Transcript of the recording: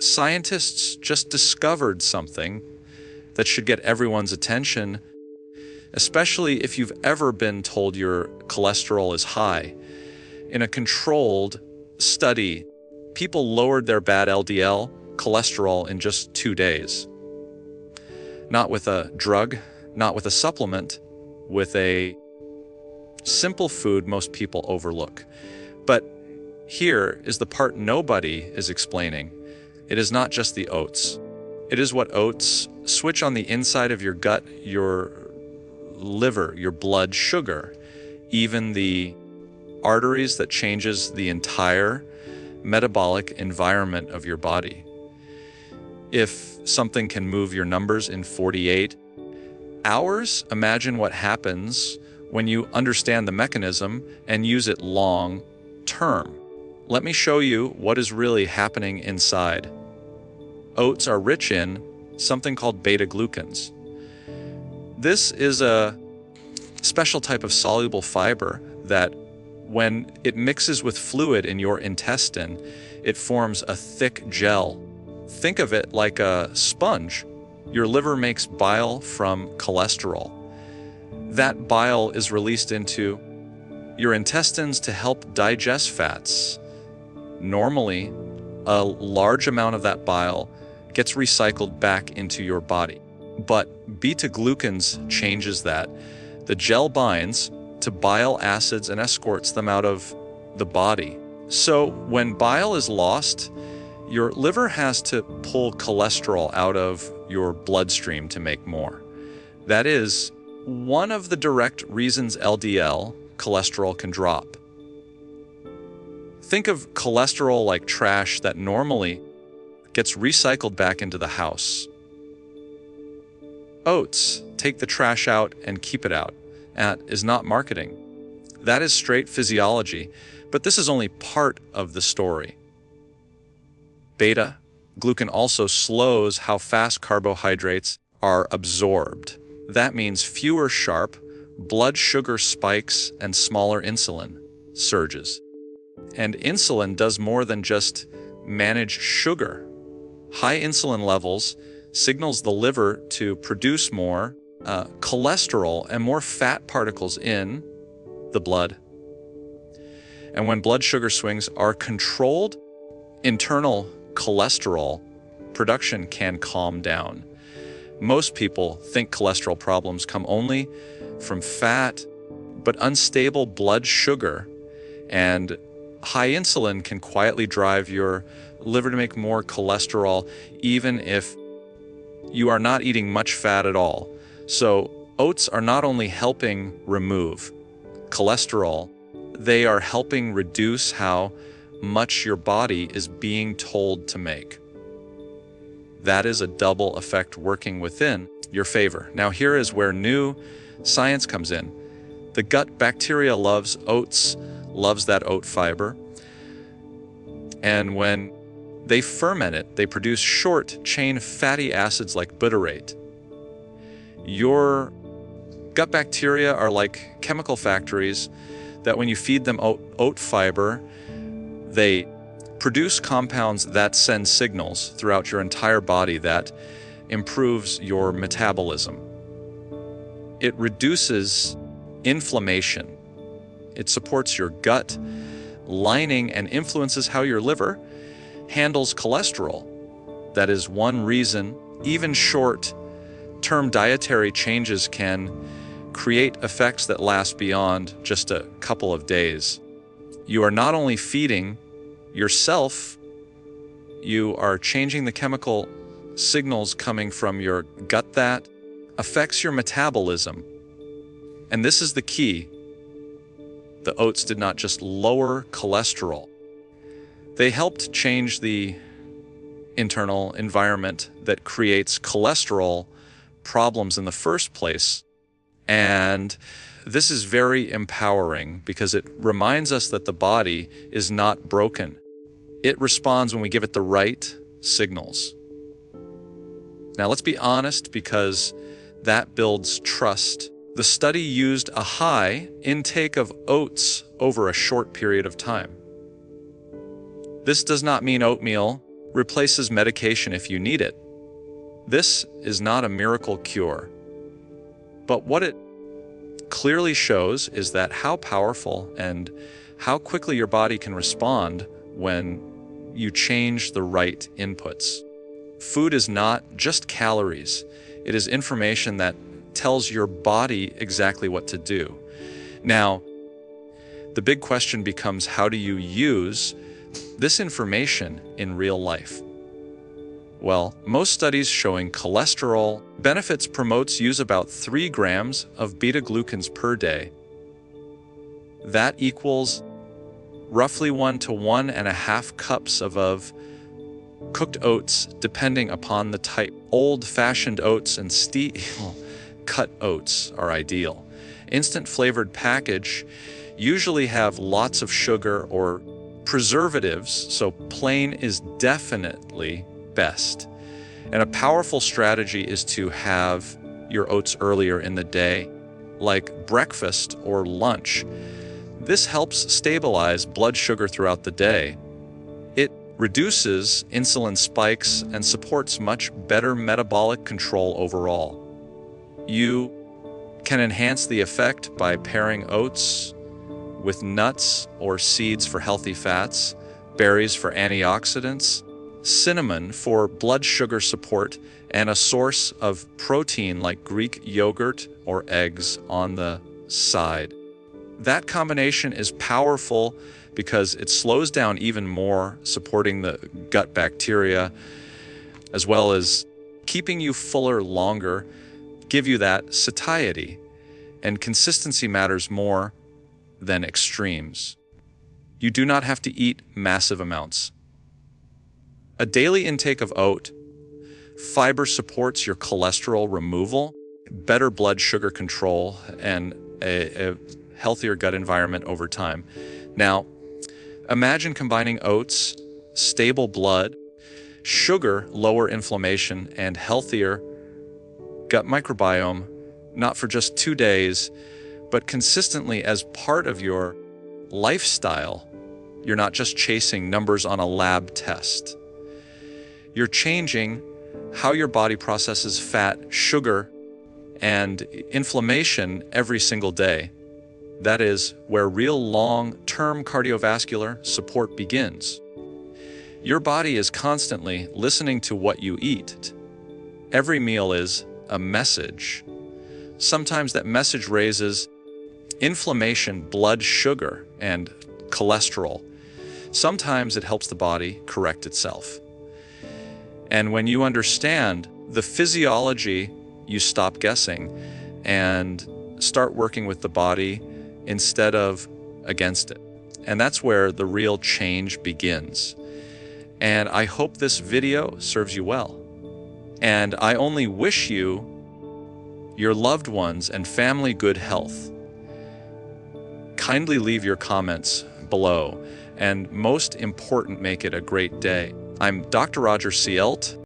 Scientists just discovered something that should get everyone's attention, especially if you've ever been told your cholesterol is high. In a controlled study, people lowered their bad LDL cholesterol in just 2 days. Not with a drug, not with a supplement, with a simple food most people overlook. But here is the part nobody is explaining. It is not just the oats. It is what oats switch on the inside of your gut, your liver, your blood sugar, even the arteries that changes the entire metabolic environment of your body. If something can move your numbers in 48 hours, imagine what happens when you understand the mechanism and use it long term. Let me show you what is really happening inside. Oats are rich in something called beta-glucans. This is a special type of soluble fiber that when it mixes with fluid in your intestine, it forms a thick gel. Think of it like a sponge. Your liver makes bile from cholesterol. That bile is released into your intestines to help digest fats. Normally, a large amount of that bile gets recycled back into your body. But beta-glucans changes that. The gel binds to bile acids and escorts them out of the body. So when bile is lost, your liver has to pull cholesterol out of your bloodstream to make more. That is one of the direct reasons LDL cholesterol can drop. Think of cholesterol like trash that normally gets recycled back into the house. Oats take the trash out and keep it out. That is not marketing. That is straight physiology, but this is only part of the story. Beta-glucan also slows how fast carbohydrates are absorbed. That means fewer sharp blood sugar spikes and smaller insulin surges. And insulin does more than just manage sugar. High insulin levels signals the liver to produce more cholesterol and more fat particles in the blood. And when blood sugar swings are controlled, internal cholesterol production can calm down. Most people think cholesterol problems come only from fat, but unstable blood sugar and high insulin can quietly drive your liver to make more cholesterol, even if you are not eating much fat at all. So oats are not only helping remove cholesterol, they are helping reduce how much your body is being told to make. That is a double effect working within your favor. Now here is where new science comes in. The gut bacteria loves oats, loves that oat fiber. And when they ferment it, they produce short-chain fatty acids like butyrate. Your gut bacteria are like chemical factories that when you feed them oat fiber, they produce compounds that send signals throughout your entire body that improves your metabolism. It reduces inflammation. It supports your gut lining and influences how your liver handles cholesterol. That is one reason even short-term dietary changes can create effects that last beyond just a couple of days. You are not only feeding yourself, you are changing the chemical signals coming from your gut that affects your metabolism. And this is the key. The oats did not just lower cholesterol. They helped change the internal environment that creates cholesterol problems in the first place. And this is very empowering because it reminds us that the body is not broken. It responds when we give it the right signals. Now let's be honest, because that builds trust. The study used a high intake of oats over a short period of time. This does not mean oatmeal replaces medication if you need it. This is not a miracle cure, but what it clearly shows is that how powerful and how quickly your body can respond when you change the right inputs. Food is not just calories. It is information that tells your body exactly what to do. Now, the big question becomes, how do you use this information in real life? Well, most studies showing cholesterol benefits promotes use about 3 grams of beta-glucans per day. That equals roughly 1 to 1.5 cups of cooked oats, depending upon the type. Old-fashioned oats and steel-cut oats are ideal. Instant flavored package usually have lots of sugar or preservatives, so plain is definitely best. And a powerful strategy is to have your oats earlier in the day, like breakfast or lunch. This helps stabilize blood sugar throughout the day. It reduces insulin spikes and supports much better metabolic control overall. You can enhance the effect by pairing oats with nuts or seeds for healthy fats, berries for antioxidants, cinnamon for blood sugar support, and a source of protein like Greek yogurt or eggs on the side. That combination is powerful because it slows down even more, supporting the gut bacteria, as well as keeping you fuller longer, give you that satiety. And consistency matters more than extremes. You do not have to eat massive amounts. A daily intake of oat fiber supports your cholesterol removal, better blood sugar control, and a healthier gut environment over time. Now, imagine combining oats, stable blood, sugar, lower inflammation, and healthier gut microbiome, not for just 2 days, but consistently as part of your lifestyle. You're not just chasing numbers on a lab test. You're changing how your body processes fat, sugar, and inflammation every single day. That is where real long-term cardiovascular support begins. Your body is constantly listening to what you eat. Every meal is a message. Sometimes that message raises inflammation, blood sugar, and cholesterol. Sometimes it helps the body correct itself. And when you understand the physiology, you stop guessing and start working with the body instead of against it. And that's where the real change begins. And I hope this video serves you well. And I only wish you, your loved ones, and family good health. Kindly leave your comments below, and most important, make it a great day. I'm Dr. Roger Seheult.